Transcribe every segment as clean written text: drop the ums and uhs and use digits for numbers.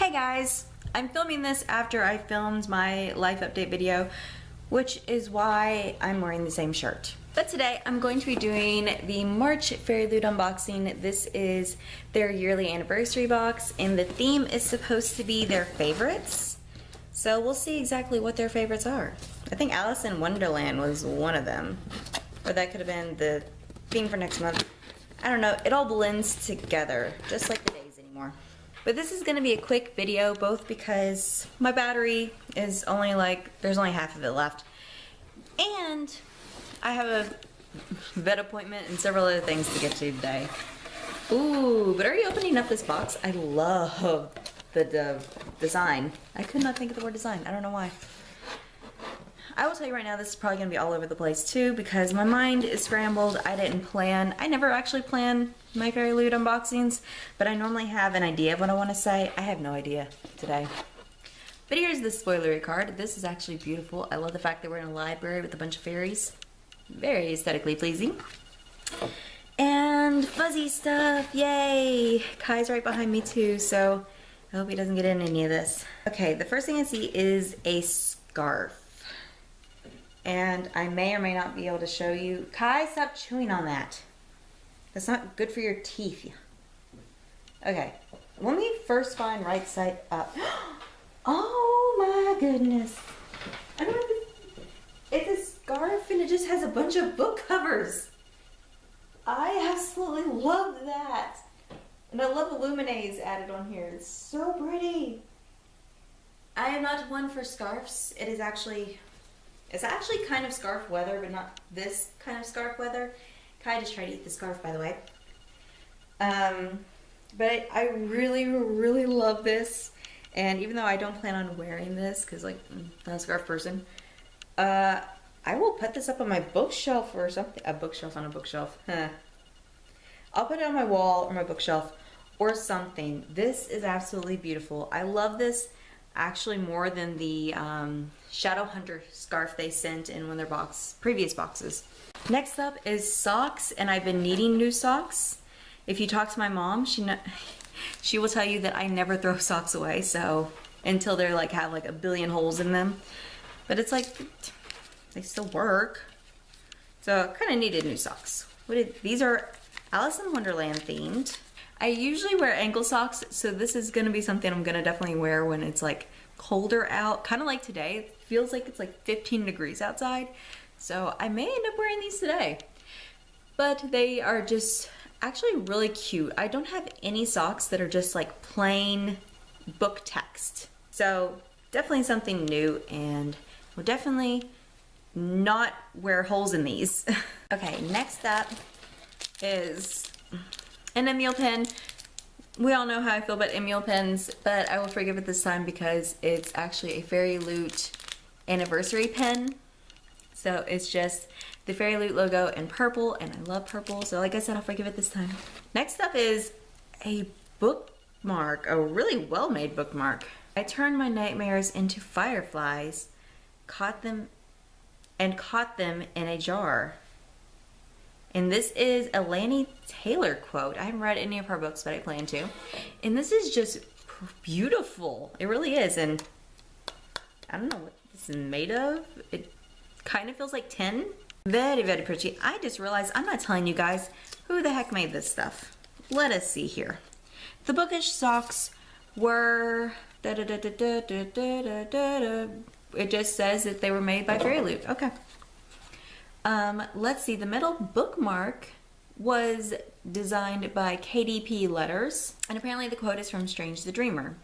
Hey guys, I'm filming this after I filmed my life update video, which is why I'm wearing the same shirt. But today I'm going to be doing the March Fairyloot unboxing. This is their yearly anniversary box and the theme is supposed to be their favorites. So we'll see exactly what their favorites are. I think Alice in Wonderland was one of them. Or that could have been the theme for next month. I don't know, it all blends together, just like the days anymore. But this is gonna be a quick video, both because my battery is only there's only half of it left. And I have a vet appointment and several other things to get to today. Ooh, but are you opening up this box? I love the design. I could not think of the word design, I don't know why. I will tell you right now, this is probably gonna be all over the place too because my mind is scrambled. I never actually plan my Fairyloot unboxings, but I normally have an idea of what I want to say. I have no idea today. But here's the spoilery card. This is actually beautiful. I love the fact that we're in a library with a bunch of fairies. Very aesthetically pleasing. And fuzzy stuff, yay! Kai's right behind me too, so I hope he doesn't get in any of this. Okay, the first thing I see is a scarf. And I may or may not be able to show you. Kai, stop chewing on that. That's not good for your teeth. Okay, let me first find right side up. Oh my goodness. I don't know if it's a scarf and it just has a bunch of book covers. I absolutely love that. And I love the luminaires added on here. It's so pretty. I am not one for scarves. It's actually kind of scarf weather, but not this kind of scarf weather. Kai just tried to eat the scarf, by the way. But I really, really love this. And even though I don't plan on wearing this, because I'm not a scarf person, I will put this up on my bookshelf or something. A bookshelf on a bookshelf. Huh. I'll put it on my wall or my bookshelf or something. This is absolutely beautiful. I love this actually more than the Shadow Hunter scarf they sent in one of their previous boxes. Next up is socks, and I've been needing new socks. If you talk to my mom, she will tell you that I never throw socks away, so until they're have a billion holes in them. But it's they still work. So I kind of needed new socks. These are Alice in Wonderland themed. I usually wear ankle socks, so this is gonna be something I'm gonna definitely wear when it's colder out, kind of like today. It feels like it's 15 degrees outside, so I may end up wearing these today. But they are just actually really cute. I don't have any socks that are just plain book text, so definitely something new, and we'll definitely not wear holes in these. Okay, next up is an Emil pen. We all know how I feel about Emil pens, but I will forgive it this time because it's actually a Fairyloot anniversary pen. So it's just the Fairyloot logo in purple, and I love purple, so like I said, I'll forgive it this time. Next up is a bookmark, a really well-made bookmark. I turned my nightmares into fireflies, caught them in a jar. And this is a Lanny Taylor quote. I haven't read any of her books, but I plan to. And this is just beautiful. It really is. And I don't know what this is made of. It kind of feels like tin. Very, very pretty. I just realized I'm not telling you guys who the heck made this stuff. Let us see here. The bookish socks were... It just says that they were made by Fairyloot. Okay. Let's see, the middle bookmark was designed by KDP Letters, and apparently the quote is from Strange the Dreamer.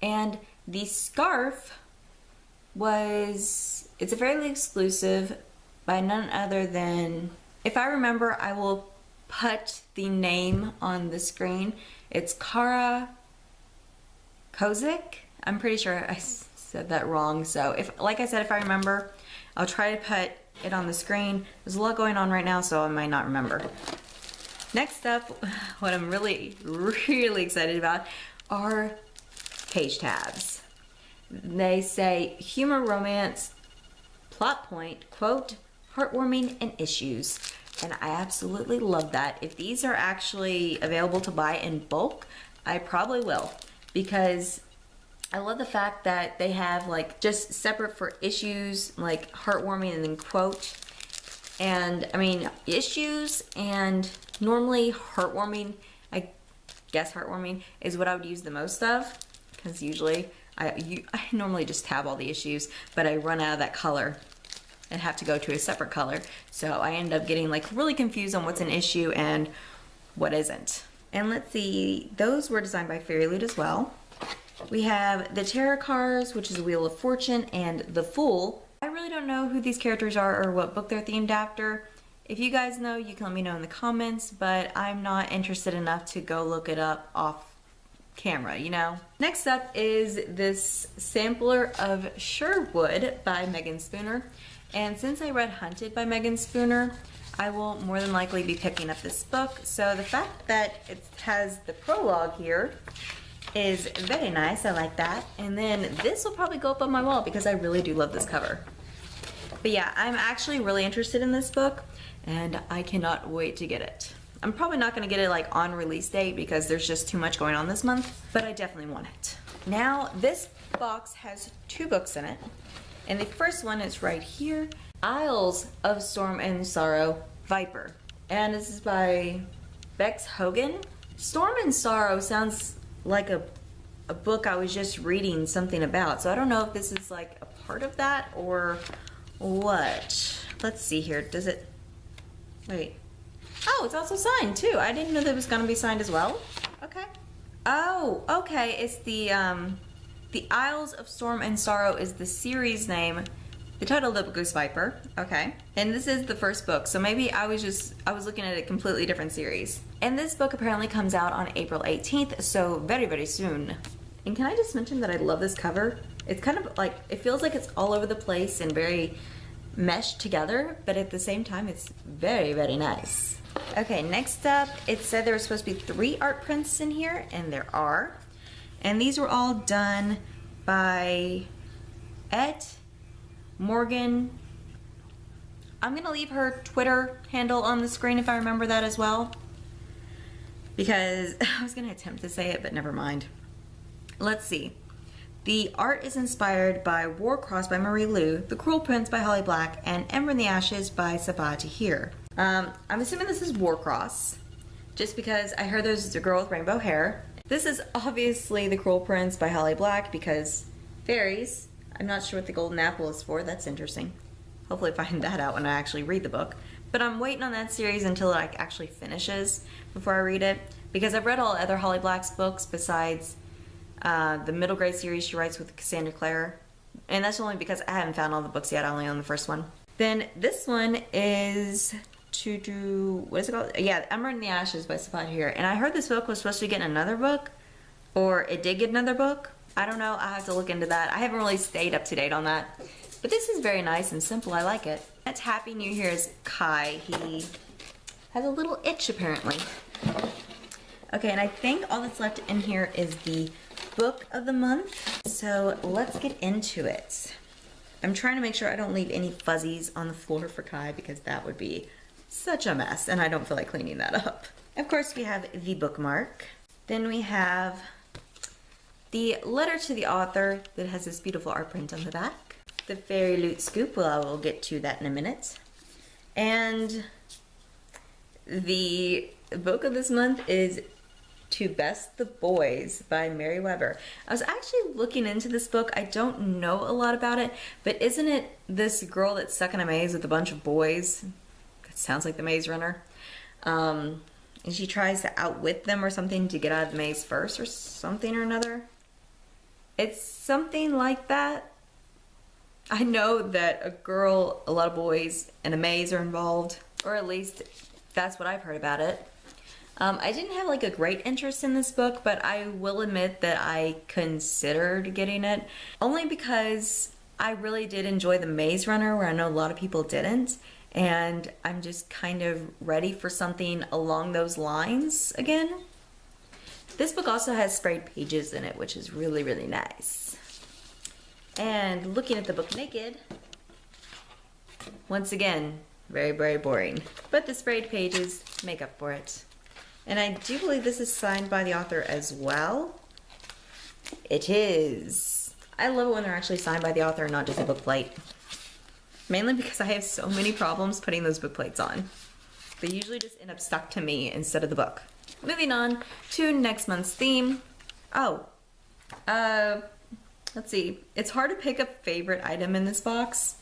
And the scarf it's a Fairyloot exclusive by none other than, if I remember, I will put the name on the screen. It's Kara Kozik. I'm pretty sure I said that wrong, so like I said, if I remember, I'll try to put it on the screen. There's a lot going on right now, so I might not remember. Next up, what I'm really, really excited about are page tabs. They say humor, romance, plot point, quote, heartwarming, and issues. And I absolutely love that. If these are actually available to buy in bulk, I probably will. because I love the fact that they have like just separate for issues, like heartwarming and then quote. And I mean, issues and normally heartwarming, I guess heartwarming is what I would use the most of, because usually I normally just tab all the issues, but I run out of that color and have to go to a separate color. So I end up getting like really confused on what's an issue and what isn't. And let's see, those were designed by Fairyloot as well. We have the Tarot cards, which is Wheel of Fortune, and the Fool. I really don't know who these characters are or what book they're themed after. If you guys know, you can let me know in the comments, but I'm not interested enough to go look it up off camera, you know? Next up is this sampler of Sherwood by Megan Spooner. And since I read Hunted by Megan Spooner, I will more than likely be picking up this book. So the fact that it has the prologue here is very nice. I like that. And then this will probably go up on my wall because I really do love this cover. But yeah, I'm actually really interested in this book and I cannot wait to get it. I'm probably not going to get it like on release date because there's just too much going on this month, but I definitely want it. Now this box has 2 books in it, and the first one is right here, Isles of Storm and Sorrow, Viper. And this is by Bex Hogan. Storm and Sorrow sounds like a book I was just reading something about, so I don't know if this is like a part of that or what. Let's see here, does it, wait. Oh, it's also signed too. I didn't know that it was gonna be signed as well. Okay. Oh, okay, it's the Isles of Storm and Sorrow is the series name. The title of the book is Viper, okay. And this is the first book, so maybe I was looking at a completely different series. And this book apparently comes out on April 18th, so very, very soon. And can I just mention that I love this cover? It's kind of like, it feels like it's all over the place and very meshed together, but at the same time, it's very, very nice. Okay, next up, it said there were supposed to be 3 art prints in here, and there are. And these were all done by Morgan. I'm gonna leave her Twitter handle on the screen if I remember that as well, because I was gonna attempt to say it, but never mind. Let's see. The art is inspired by Warcross by Marie Lu, The Cruel Prince by Holly Black, and Ember in the Ashes by Sabah Tahir. I'm assuming this is Warcross, just because I heard there's a girl with rainbow hair. This is obviously The Cruel Prince by Holly Black because fairies. I'm not sure what the golden apple is for. That's interesting. Hopefully find that out when I actually read the book. But I'm waiting on that series until it like actually finishes before I read it, because I've read all other Holly Black's books besides the middle grade series she writes with Cassandra Clare, and that's only because I haven't found all the books yet. I only own the first one. Then this one is what is it called? Yeah, Ember in the Ashes by Sabah Tahir. And I heard this book was supposed to get another book, or it did get another book. I don't know. I have to look into that. I haven't really stayed up to date on that. But this is very nice and simple. I like it. That's Happy New Year's Kai. He has a little itch apparently. Okay, and I think all that's left in here is the book of the month. So let's get into it. I'm trying to make sure I don't leave any fuzzies on the floor for Kai because that would be such a mess and I don't feel like cleaning that up. Of course, we have the bookmark. Then we have the letter to the author that has this beautiful art print on the back. The Fairyloot scoop, well, I will get to that in a minute. And the book of this month is To Best the Boys by Mary Weber. I was actually looking into this book. I don't know a lot about it, but isn't it this girl that's stuck in a maze with a bunch of boys? It sounds like the Maze Runner. And she tries to outwit them or something to get out of the maze first or something or another. It's something like that. I know that a girl, a lot of boys, and a maze are involved, or at least that's what I've heard about it. I didn't have like a great interest in this book, but I will admit that I considered getting it only because I really did enjoy The Maze Runner, where I know a lot of people didn't, and I'm just kind of ready for something along those lines again. This book also has sprayed pages in it, which is really, really nice. And looking at the book naked, once again, very, very boring. But the sprayed pages make up for it. And I do believe this is signed by the author as well. It is. I love it when they're actually signed by the author and not just a book plate. Mainly because I have so many problems putting those book plates on. They usually just end up stuck to me instead of the book. Moving on to next month's theme. Oh, let's see. It's hard to pick a favorite item in this box.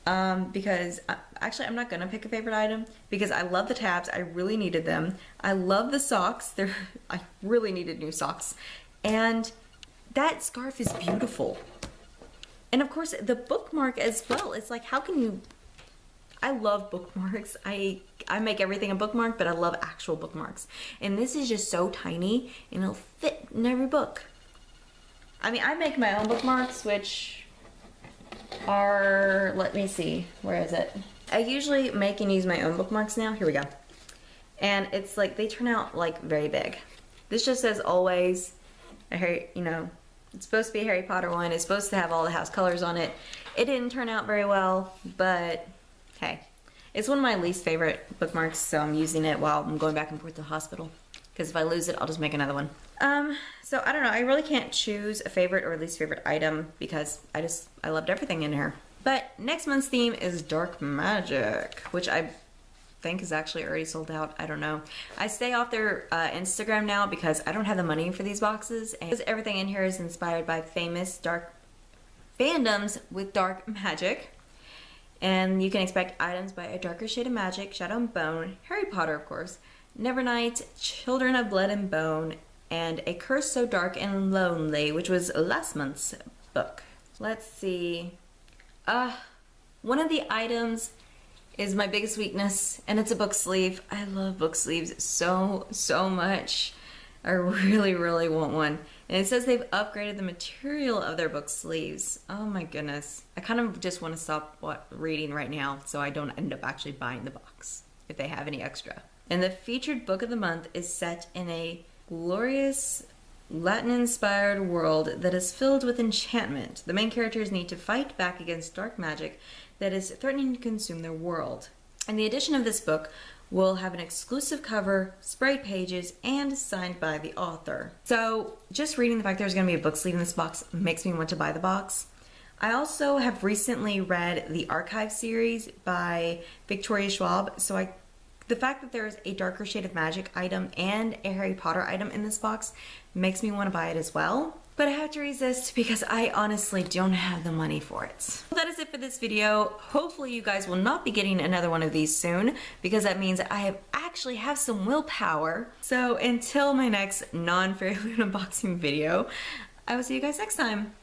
Because actually I'm not gonna pick a favorite item because I love the tabs. I really needed them. I love the socks. I really needed new socks. And that scarf is beautiful. And of course the bookmark as well. It's like, how can you, I love bookmarks. I make everything a bookmark, but I love actual bookmarks. And this is just so tiny and it'll fit in every book. I mean, I make my own bookmarks, which are, let me see, where is it? I usually make and use my own bookmarks now. Here we go. And it's like, they turn out like very big. This just says always, you know, it's supposed to be a Harry Potter one. It's supposed to have all the house colors on it. It didn't turn out very well, but hey, it's one of my least favorite bookmarks, so I'm using it while I'm going back and forth to the hospital. Because if I lose it, I'll just make another one. So I don't know, I really can't choose a favorite or least favorite item because I loved everything in here. But next month's theme is dark magic, which I think is actually already sold out. I don't know. I stay off their Instagram now because I don't have the money for these boxes. And everything in here is inspired by famous dark fandoms with dark magic. And you can expect items by A Darker Shade of Magic, Shadow and Bone, Harry Potter of course, Nevernight, Children of Blood and Bone, and A Curse So Dark and Lonely, which was last month's book. Let's see. One of the items is my biggest weakness, and it's a book sleeve. I love book sleeves so much. I really want one. And it says they've upgraded the material of their book sleeves. Oh my goodness. I kind of just want to stop reading right now so I don't end up actually buying the box if they have any extra. And the featured book of the month is set in a glorious Latin-inspired world that is filled with enchantment. The main characters need to fight back against dark magic that is threatening to consume their world. And the edition of this book will have an exclusive cover, sprayed pages, and signed by the author. So just reading the fact there's going to be a book sleeve in this box makes me want to buy the box. I also have recently read the Archive series by Victoria Schwab, so the fact that there's a Darker Shade of Magic item and a Harry Potter item in this box makes me want to buy it as well. But I have to resist because I honestly don't have the money for it. Well, that is it for this video. Hopefully you guys will not be getting another one of these soon because that means I actually have some willpower. So until my next non-Fairyloot unboxing video, I will see you guys next time.